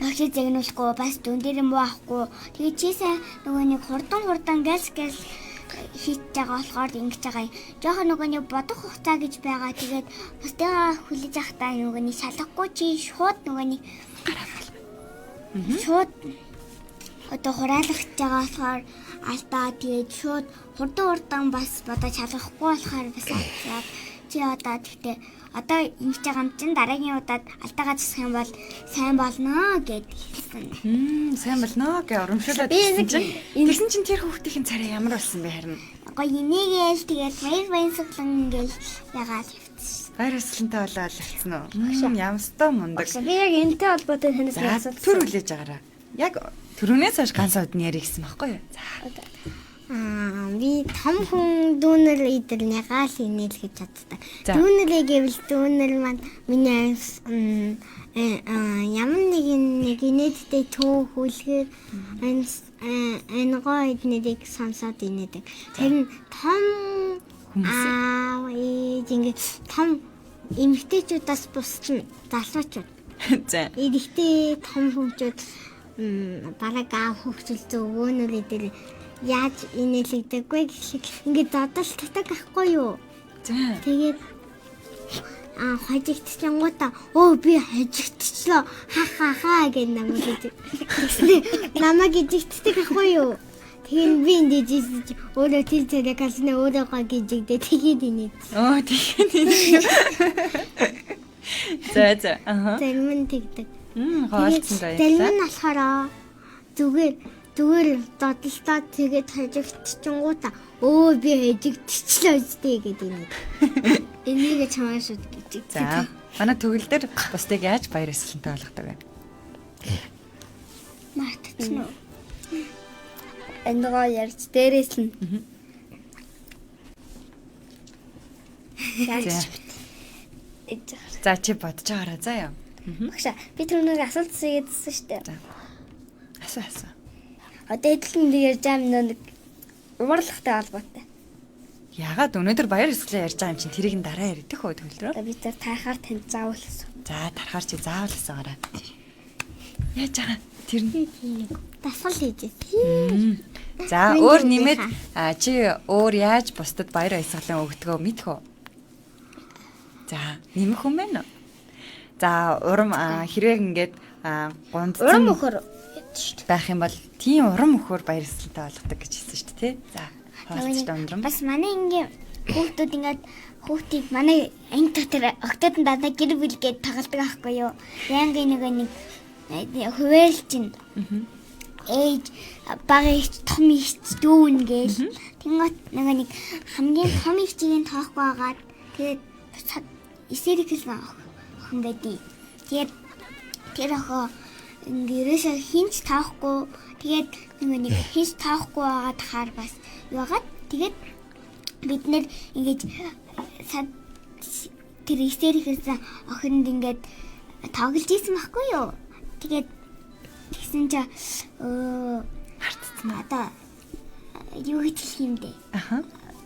багш загнуулахгүй бас дүн дээр муу авахгүй. Тэгээд чи сайн нөгөө нэг хурдан гэлс хийж байгаа болохоор ингэж байгаа юм. Жохон нөгөө нэг бодох хугацаа гэж байгаа. Тэгээд бусдаа хүлээж авахтаа нөгөө нэг шалахгүй чи шууд нөгөө нэг шууд одоо хураалгах байгаа болохоор алдаа тэгээд шууд хурдан бас бодож шалгахгүй болохоор бас яа чи одоо тэгтээ одоо ингэж байгаа юм чин дараагийн удаад алдаагаа засах юм бол сайн болно гэд хэлсэн. Сайн болно гэж урамшуулаад тэгсэн чинь тэр хүүхдийн царай ямар болсон бэ харин? Гоё инээгээл тэгээд баяр суглан ингээл ягаад хэвчээ. Баяр эсгэлэнтэй болоод хэлсэн үү? Ямстай мундаг. Би яг энэтэй холбоотой танаас асуусан. Төр хүлээж агаараа. Яг түрүүнээс хойш ганц удаа яриа гэсэн байхгүй юу? За. Би том хүн дүүнэр идэрнийгаа л инээлгэж чаддаг. Дүүнэрээ гэвэл дүүнэр маань миний ямар нэг инээдтэй төв хүлгээр гоо эднэрийг сонсоод инээдэг. Тэр нь том ингэ том эмэгтэйчүүдээс бусна залуучууд. За. Эдэгтэй том хүмүүсүүд бараг аав хөвчл зөвгөөнөр идэр яаж инээлэгдэггүй гэхлээр ингээд додолтдаг байхгүй юу? За. Тэгээд хожигдчихгоотаа би хожигдчихлоо ха гэж намайг гэж. Намайг гизэгддэг ахгүй юу? Тэгэхээр би энд жижиг өөрөө тэр зэрэг калсны өөрөө гизэгдээ тэгээд инээд. Тэгээд. За. Зарим нь тэгдэг. Хоолцсон даа. Зарим нь болохоор зүгээр додолдоо тэгээд хожигдчихгоотаа би хожигдчихлоо үстэй гэдэг инээд. Энийг чамаа шууд гэж. За. Манай төгөл дээр бусдыг яаж баяр ёслолтой болгодог вэ? Мартчихна уу? Эндгаа ярьж дээрээс нь. За чи бодож байгаараа заа яа. Багшаа би түрүүнийг асуулт хийгээдсэн шүү дээ. Асуу. Одоо хэдэн ярьж байгаа юм нэг умарлахтай холбоотой. Ягаад өнөөдөр баяр ёслол ярьж байгаа юм чинь тэрийг нь дараа ярьдэх хөө төгөлрөө. Одоо би тэр таарахаар тань заавал асуу. За тарахаар чи заавал асуугаарай. Яаж байгаа тэр нь дасгал хийж байна. За өөр нэмээд чи өөр яаж бусдад баяр баясгалан өгдөгөө мэдэх үү? За нэмэх юм байна уу? За урам хэрэг ингээд гундсан Урам өхөр байх юм бол тийм урам өхөр баяр ёслолтой болгодог гэж хэлсэн шүү дээ тий. За хоолцож ундрам. бас манай ингийн хүүхдүүд ингээд хүүхдийг манай анги дотор октод нь дадаа гэр бүл гээд тагалдаг аахгүй юу? Янгийн нэг хөвөөлчин. Ээж бага их том их дүүн гээл. Тэнгот нэг хамгийн том их чигийн тоохгүй байгаад тэгээд эсэрэгсэн охин байдий. Тэгээд тэр охоо ингээрээс хинч таахгүй. Тэгээд нэг хинч таахгүй байгаа тахаар бас яагаад тэгээд бид нэр ингэж тэр эсэрэгсэн охинд ингээд тоглож ийсэн байхгүй юу? Тэгээд тэгсэн чи хартцсан одоо юу гэж хэлэх юм бэ?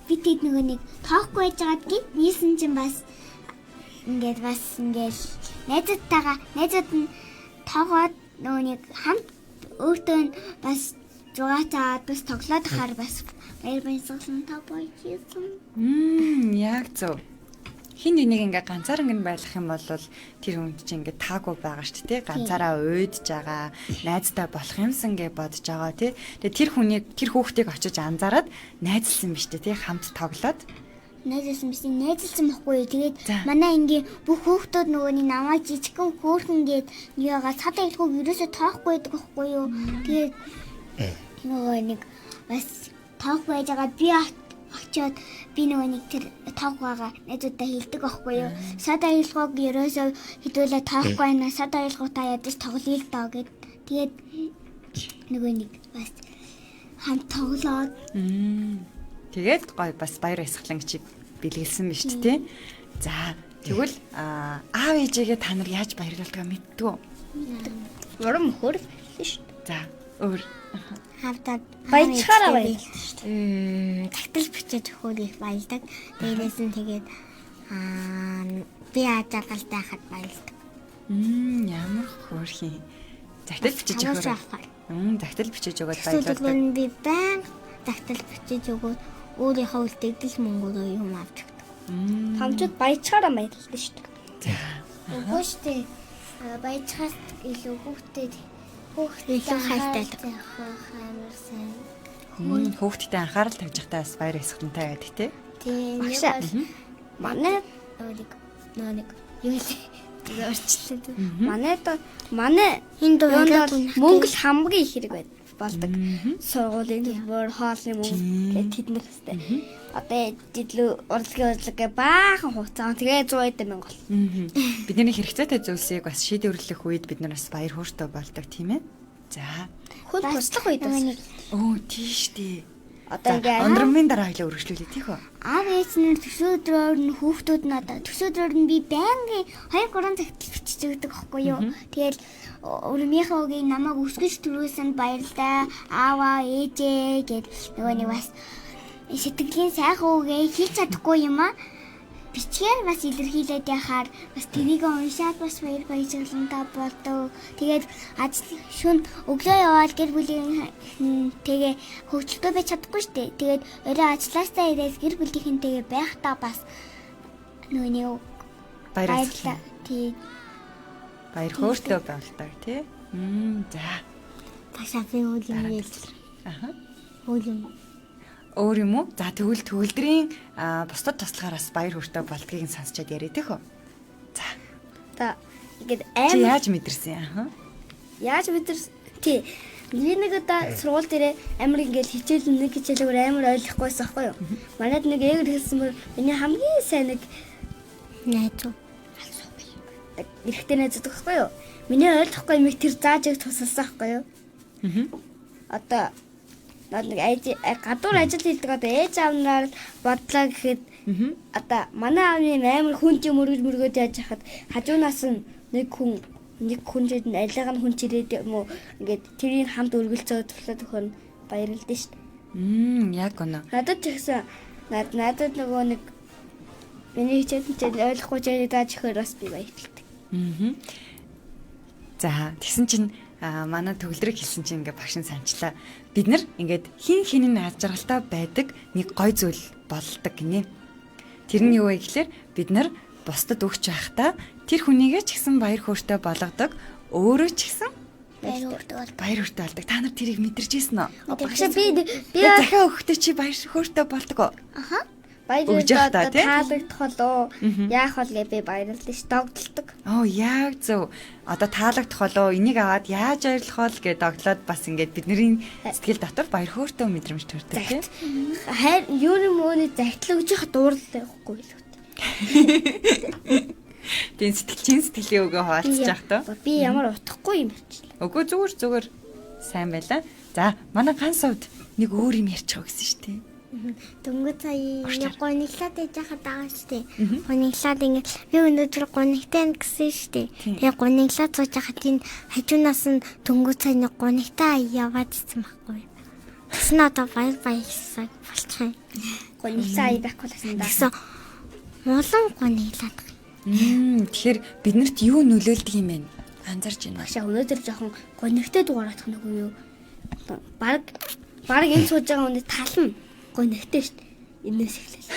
Би тэд нэг тоохгүй байжгаад гит нийсэн чинь бас ингээд найзууд нь тоогоод нэг хамт өөртөө бас зугаатаад бас тоглоод ахаар бас баяр баясгалантай бойжсэн. Яг зөв. Хин нэг ингээ ганцаараа ингэ байлах юм бол тэр хүнд чинь ингээ таагүй байгаа шүү дээ. Ганцаараа уйдж байгаа, найзтай болох юмсан гэж бодож байгаа тий. Тэгээ тэр хүүхдийг очиж анзаараад найзлсан биз дээ тий. Хамт тоглоод найзлсан байхгүй. Тэгээд манай ингээ бүх хүүхдүүд нөгөөний намайг жижигхэн хөөрхөн гээд яагаад цад айлгүй ерөөсөө тоохгүй байдаг байхгүй юу. Тэгээд нөгөө нэг бас тоохгүй байжгаа би очиод би нөгөө нэг тэр тоог байгаа найзуудаа хэлдэг байхгүй юу. Сад аялгыг ерөөсөө хэдүүлээ тоохгүй байна. Сад аялгуудаа ядаж тоглоё л доо гэд. Тэгээд нөгөө нэг бас хамт тоглоод. Тэгээд гой бас баяр баясгалан чи бэлгэлсэн биз дээ. За тэгвэл аав ээжигээ та нар яаж баярлуулдгаа мэддэг үү? Урам хөр шүү дээ. За өөр хавтад баяжхаараа баярлалаа шүү дээ. Тагтал бичиж өгөхөөр их баялдаг. Дээрээс нь тэгээд би ажаагалтай хахад баялдаг. Ямар хөөрхий. Тагтал бичиж өгөхөөр. Тагтал бичиж өгөөд баялуулдаг. Би баян тагтал бичиж өгөөд өөрийнхөө үлдэгдэл мөнгөөрөө юм авч өгдөг. Хамчууд баяжхаараа баярлалаа шүү дээ. За. Үгүй шүү дээ. Баяжхаас илүү хүүхдэд илүү хайртай. Хүүхдтэй анхаарал тавьж байхдаа бас баяр баясгалантай байдаг тий. Тийм. Манай нэг юу вэ? Орчлоо. Манай хин дуунд мөнгө л хамгийн их хэрэг болдог. Сургуулийн төлбөр, хоолны мөнгө гэдэг тэднэр хэвээр. Одоо дэдлүү урлагийн баахан хугацаа тэгээ 100,000 бол. Бидний хэрэгцээтэй зүйлсийг бас шийдвэрлэх үед бид нар бас баяр хөөртэй болдог тийм ээ. За. Хөл туслах үед бас. Тийш дээ. Одоо ингээ ондромын дараа хайлаа өргөжлүүлээ тийх үү? Аав ээж нь төсөөдрөөр нь хүүхдүүд нь одоо төсөөдрөөр нь би байнгын 2-3 цагт бичиж өгдөг байхгүй юу. Тэгэл өрмийнхөө үгийг намайг өсгөж төрүүлсэнд баярлалаа. Ааваа ээжээ гэд нөгөө нэг бас сэтгэлийн сайхан үгээ хэлж чадахгүй юм аа. Бичгээр бас илэрхийлээд яхаар бас тэрийг уншаад бас баяр баясгалантай болдог. Тэгээд ажил шүн өглөө яваад гэр бүлийн тэгээ хөвчлөлтөө байж чадахгүй шүү дээ. Тэгээд орой ажилласаа ирээд гэр бүлийнхэнтэйгээ байхдаа бас нөгөө Баярлалаа. Тий. Баяр хөөртэй болдог тий. За. Ташаа би үл юм. Аха. Үл юм. Өөр юм уу? За тэгвэл төгөлдрийн бусдад туслахаараас баяр хөөртэй болдгийг сонсчод яриад их үү? За. Та ингээд Чи амар яаж мэдэрсэн? Аха. яаж мэдэр тий би нэг удаа сургууль дээр амар ингээд хичээл нэг хичээлээр амар ойлгохгүйсэн аахгүй юу. Манайд нэг эгэр хэлсэн мөр миний хамгийн сайн нэг Найз. эрэхтэй найз байхгүй юу. Миний ойлгохгүй юм тэр зааж ийг тусалсан аахгүй юу. Одоо нэг гадуур ажил хийдэг одоо ээж аавнаар бодлоо гэхэд одоо манай аавны амар хүн ч мөргөд яаж хахад хажуунаас нь нэг хүн жид алигаа хүн чирээд юм уу ингээд тэрийг хамт өргөлцөө туслаад өгөх нь баярлалаа шүү дээ. Яг гоноо. Надад ч ихсэн надад нөгөө нэг миний хичээлд ойлгохгүй жаа дааж өгөхөр бас би баярлалаа. За тэгсэн чинь манай төгөлдрийг хэлсэн чинь ингээ багшин санчлаа. Бид нар ингээд хин хинэн аз жаргалтай байдаг нэг гой зүйл болдог гинэ. Тэр нь юу вэ гэхээр бид нар бусдад өгч байхдаа тэр хүнийгээ ч гэсэн баяр хөөртэй болгодог. Өөрөө ч гэсэн баяр хөөртэй болдог. Та нар тэрийг мэдэрч ирсэн үү? Багшаа би захиа өгөхдөө чи баяр хөөртэй болдог уу? аха баяр Өгж явах та, тий? таалагдах болоо яах бол гэ би баярлалаа ш догдолдог. Оо яг зөв. Одоо таалагдах болоо энийг аваад яаж баярлах бол гэж доглоод бас ингээд бидний сэтгэл дотор баяр хөөртэй мэдрэмж төрдөг тийм. Хайр юу юм өөний загтал өгч яхад дуурлаа явахгүй л үү. Тийм сэтгэлийн өгөө хуваалцж явах тоо. Би ямар утахгүй юм чи. Өгөө зүгээр сайн байла. За манай ганц сувд нэг өөр юм ярьчих гэсэн шүү дээ. Дөнгөж сая гониглаад яж хахад байгаа штэ. Гониглаад ингээд би өнөөдөр гонигтай гэсэн штэ. Тэгээ гониглаад сууж хахад энэ хажуунаас нь дөнгөж сая нэг гонигтай яваад ирсэн байхгүй. Тэс надад баяр баярлсан болчих юм. Гонигсаа ай байхгүй л гэсэн да. Тэгсэн улам гониглаад. Тэгэхээр биднэрт юу нөлөөлдөг юм бэ? Анзарч байна. Багшаа өнөөдөр жоохон гонигтай дугаараадах нэг юу. Баг энэ сууж байгаа хүнээ тална. Гонигтай шүү дээ. Энээс эхлэв.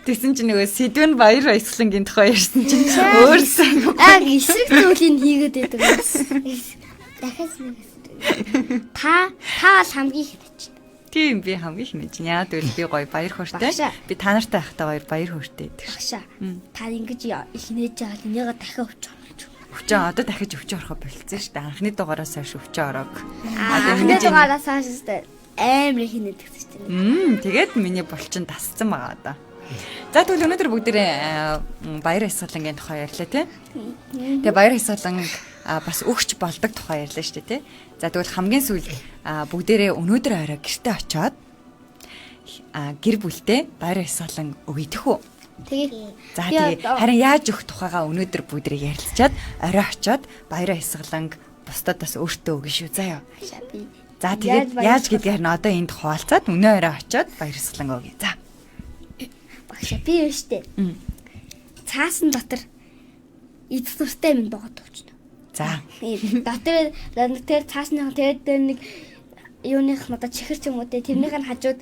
Тэгсэн чинь нөгөө сэдвэн баяр баясгалангийн тухай ярьсан чинь өөрсдөө Эсрэг зүйлийг хийгээд байдаг бас. Дахиад нэг Та бол хамгийн хэмэж. тийм би хамгийн хэмэж. Яад үл би гоё баяр хөөртэй. Би та нартай байхдаа баяр хөөртэй гэдэг. Багшаа. Та ингэж ихнэж байгаа энийг дахиад өчөж Өвчөө одоо дахиж өвчөө орохоо болцсон шүү дээ. Анхны дугаараас хойш өвчөө ороог. Анхны дугаараас хойш амар хийнэдэг шүү дээ. Тэгээд миний булчин тасцсан байгаа одоо. За тэгвэл өнөөдөр бүгдээрээ баяр баясгалангийн тухай ярьлаа тий. Тэгээ баяр баясгалан бас өгч болдог тухай ярьлаа шүү дээ тий. За тэгвэл хамгийн сүүлд бүгдээрээ өнөөдөр орой гэртээ очиод гэр бүлдээ баяр баясгалан өгөх үү? Тэгээ. За тэгээ харин яаж өгөх тухайгаа өнөөдөр бүгдээрээ ярилцчаад орой очиод баяр баясгалан бусдад бас өөртөө өгнө шүү заяа. За тэгээд яаж гэдгээр нь одоо энд хуваалцаад өнөө орой очиод баяр баясгалан өгье. За. Багшаа би юу штэ. Цаасан дотор эд суртай минь богод өгчнө. За. Дотор тэр цаасны тэгээд дээр нэг юуных надад чихэр ч юм уу тэрнийх нь хажууд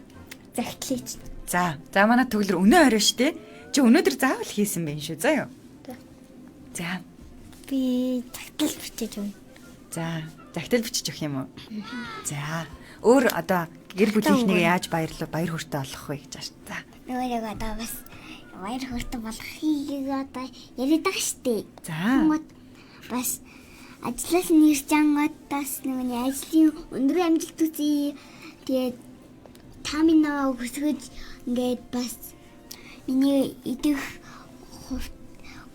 загтлаа чинь. За. За манай төгөлөр өнөө орой штэ. Чи өнөөдөр заавал хийсэн байх шүү заяа. За. би загтал бичиж өгнө. За. Загтал бичиж өгөх юм уу? За. Өөр одоо гэр бүлийнхнийг яаж баяр хөөртэй олох вэ гэж байна. За. Нөгөө одоо бас баяр хөөртэй болохыг одоо яриад байгаа штэ. За. Бас ажлаас нэрч ангуудаас нөгөө ажлын өндөр амжилт үзье. Тэгээд та минь хүсгэж ингээд бас миний идэх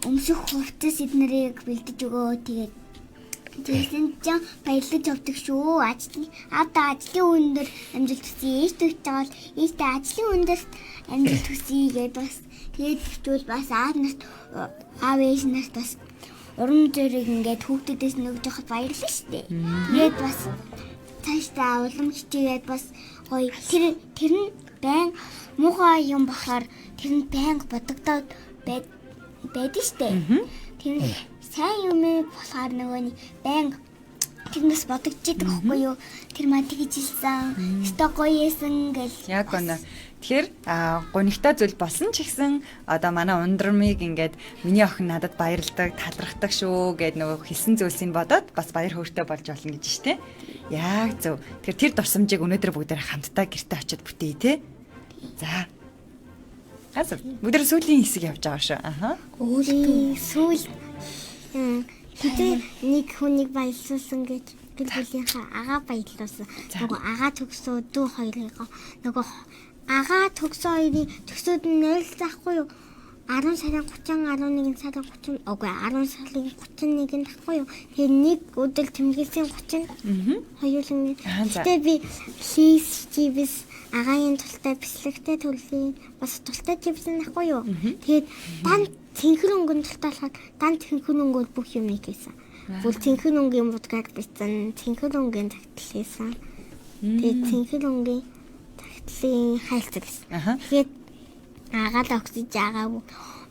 өмсөх хувцас эднэрийг бэлдэж өгөө. Тэгээд Тэсэн ч баярлаж авдаг шүү. Ажлын өндөр амжилт хүсье. Ээжтэй байгаа бол ээжтэй ажлын өндөр амжилт хүсье гэдээ бас тэгээд хичүүл бас аав ээж нарт бас урам зориг ингээд хүүхдүүдээс нөгж явахад баярлалаа шүү дээ. Тэгээд бас цаашдаа уламж чигээд бас гоё тэр нь байн муухай юм бахаар тэр нь байнга бодогдоод байдаг шүү дээ. Тэр сайн юм болохоор нөгөө байн тэрнээс бодогдчихдаг байхгүй юу? Тэр маа тэгж хэлсэн. Өстой гоё эсэн гэл. Яг гоо. Тэгэхээр гунигтай зүйл болсон ч гэсэн одоо манай ундрмыг ингээд миний охин надад баярлдаг, талархдаг шүү гэд нөгөө хэлсэн зүйлсийг бодоод бас баяр хөөртэй болж болно гэж штэ. Яг зөв. Тэгэхээр тэр дурсамжийг өнөөдөр бүгдээр хамтдаа гэрте очиод бүтээе те. За. Хасаа бүгдээр сүүлийн хэсэг явж байгаа шүү. Аха. Сүүл хэдий нэг хүнийг баярлуулсан гэж гэр бүлийнхаа агаа баярлуулсан. Нөгөө агаа төгсөө дүү хоёрыг нөгөө агаа төгсөө хоёрын төгсөөд нь нэрэлцэхгүй юу? 10 сарын 30, 11 сарын 30, үгүй 10 сарын 31-нд тахгүй юу? Тэр нэг өдөр тэмдэглэсэн 30. Хоёулын. Гэтэ би хийс агааны тултай бэлэгтэй төрлийн бас тултай живсэн тахгүй юу? Тэгээд дан цэнхэр өнгөн тултай болохоор дан цэнхэр өнгөөр бүх юм хийсэн. Бүр цэнхэр өнгийн будгаг бичсэн, цэнхэр өнгийн тагтал хийсэн. Тэгээд цэнхэр өнгийн тагтлын хайлтдаг гэсэн. Тэгээд агаал огсож агаагүй.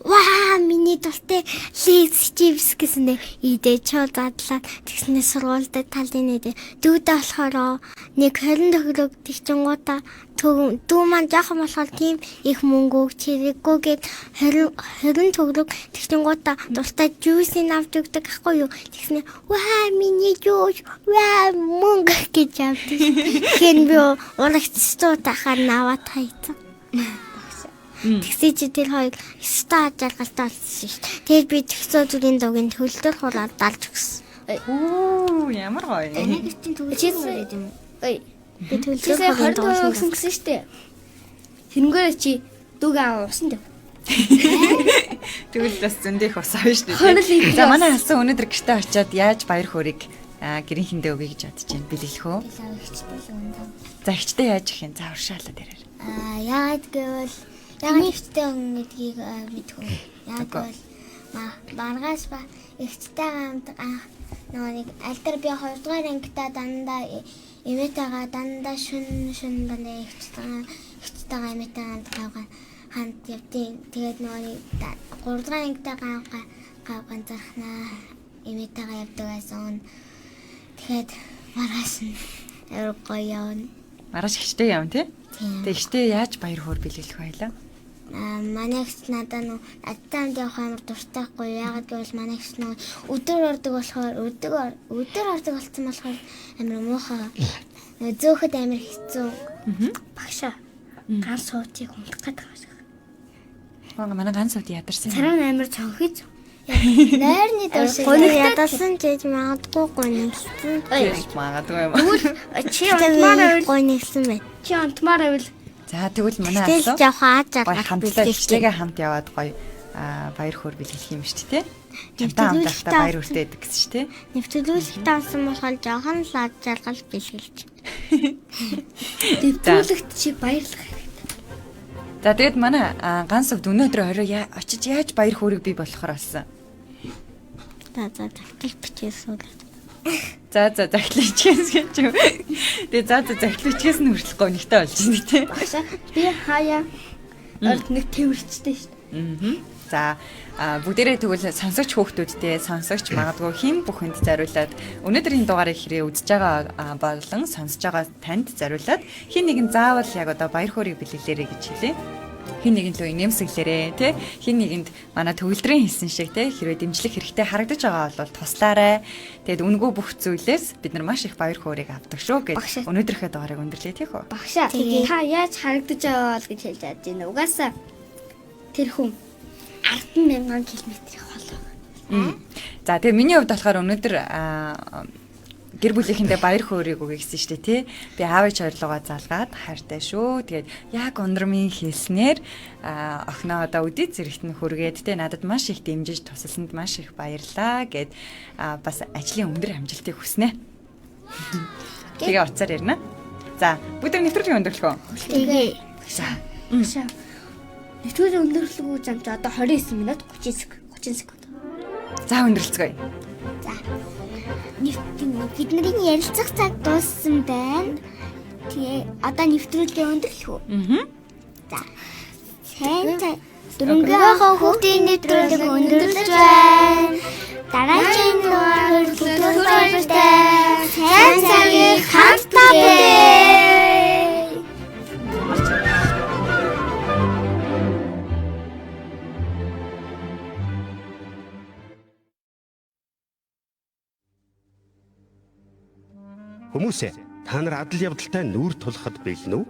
Ваа, миний дуртай лейс чипс гэсэндээ идэ чоо задлаад тэгснээ сургуультай талын нэдэ дүүдэ болохоор нэг 20 төгрөг тэгчингуудаа дүү маань жоохон болохоор тийм их мөнгө чирэггүй гээд 20 төгрөг тэгчингуудаа дуртай жуусыг авч өгдөг ахгүй юу. Тэгснээ ваа, миний жуус ваа мөнгө гэж авдаг. Хэн би урагчтай тахаар наваад хайцсан. Тэгсэж тэр хоёр ста жаргалтай болсон шүү дээ. Тэгээд би тэгсөө зүгийн дугийн төлдөр хураад далж өгсөн. Оо, ямар гоё. Энэгийн төлдөр гэдэг юм. Ой. Би төлдөр Тэгсээ хураад 20 өгсөн гэсэн шүү дээ. Тэрнгээр чи дүүг аваа усан дэв. Тэгвэл бас зөндөх ус авна шүү дээ. За манай хасан өнөөдөр гэртээ очиад яаж баяр хөөргийг гэрийнхэндээ өгье гэж бодож байна. Бэлгэлэх үү? За ихчтэй яаж их юм? За уршаалаад ярээр. Яагаад гэвэл ихтэй хүн гэдгийг мэдгүй. Яг бол маргаас ба ихтэй хамт нэг альтер би 2 дугаар ангитаа дандаа эмээтэйгээ дандаа шүн дандаа ихтэйгээ эмээтэйгээ хамт явдیں۔ Тэгээд нэг 3 дугаар ангитаа гавган зархнаа эмээтэйгээ явдаг байсан. Тэгээд маргаас нь гоё явна. Маргааш ихтэй явна тий? Тэгээд ихтэй яаж баяр хөөр бэлгэлэх байлаа? Манайх надад аттаанд явах амар дуртайхгүй. Яагаад гэвэл манайх өдөр ордог болохоор өдөр ордог болсон болохоор амар муухай. Зөөхөд амар хэцүү. Багшаа. Ган суутыг унтах гэдэг байна. Манай ган суут ядарсан. Царам амар цонхиж. Найрны дурсыг ядалсан гэж магадгүй гонигсэн. Магадгүй юм. Чи онтмаар гонигсэн бай. Чи онтмаар байвал За тэгвэл манай асуу. Хамтдаа ихтэйгээ хамт яваад гоё баяр хөөр бэлгэлэх юм шүү дээ. Хамтдаа баяр хөөртэй байдаг гэсэн шүү дээ. Нэвтрүүлэгт авсан болохоор жоохон лад жаргал бэлгэлж. нэвтрүүлэгт чи баярлах хэрэгтэй. За тэгээд манай ганс өвд өнөөдөр орой очиж яаж баяр хөөргийг бий болохоор болсон. За захтал бичээсүүл. За захиалчгээс гэж юм. Тэгээ захиалчгээс нь хүртэл гонигтай болж байна тий. Багшаа би хаяа орд нэг тэрвэрчтэй шүү дээ. За бүгдээрээ тэгвэл сонсогч хүүхдүүдтэй сонсогч магадгүй хэн бүхэнд зориулаад өнөөдрийн дугаарыг хэрэг үзэж байгаа болон сонсож байгаа танд зориулаад хэн нэгэн заавал яг одоо баяр хөөргийг бэлгэлээрэй гэж хэлээ. Хин нэгэн лөө нэмсэглээрээ тий хин нэгэнд манай төгөлдрийн хэлсэн шиг тий хэрвээ дэмжлэг хэрэгтэй харагдаж байгаа бол туслаарай. Тэгэд үнгүй бүх зүйлээс бид нар маш их баяр хөөргийг авдаг шүү гэж өнөөдрийнхөө дугаарыг өндөрлөө тий хөө. Багшаа та яаж харагдаж байгаа бол гэж хэлж чадж байна. Угаасаа тэр хүн 10,000 км-ийн хол. За тэгээ миний хувьд болохоор өнөөдөр гэр бүлийнхэндээ баяр хөөргийг өгье гэсэн шүү дээ тий. Би аавч хоёрлогоо залгаад хайртай шүү. Тэгээд яг ундрмын хэлснээр охиноо одоо үдий зэрэгт нь хүргээд тий надад маш их дэмжиж тусалсанд маш их баярлаа гэд бас ажлын өндөр амжилтыг хүснэ. Тэгээ уцаар ярина. За бүгд нэвтрүүлгийн өндөрлөхөө. Тэгээ. За. Нэвтрүүлгийн өндөрлөгөө замч одоо 29 минут 30 секунд. За өндөрлцгөөе. За. Бидний ярилцах цаг дууссан байна. Тэгээ одоо нэвтрүүлгээ өндөрлөх үү? За. Сайн дөрөнгөө хүүхдийн нэвтрүүлэг өндөрлөж байна. Дараагийн дугаар хүртэл сайн цагийг хамтдаа бүтээе. Хүмүүсээ та нар адал явдалтай нүүр тулахад бэлэн үү?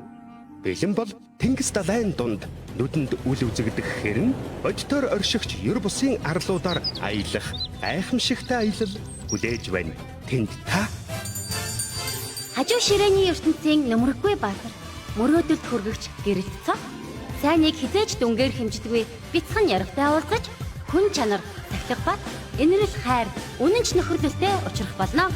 Бэлэн бол тэнгис далайн дунд нүдэнд үл үзэгдэх хэрэн бодитоор оршигч ер бусын арлуудаар аялах гайхамшигтай аялал хүлээж байна. Тэнд та Хажуу ширээний ертөнцийн нөмрөггүй баатар, мөрөөдөлд хүргэгч гэрэлт цог, сайныг хизээж дүнгээр хэмждэггүй бяцхан яргатай уулзаж, хүн чанар, тахлах бат, инэрл хайр, үнэнч нөхөрлөлтэй учрах болно.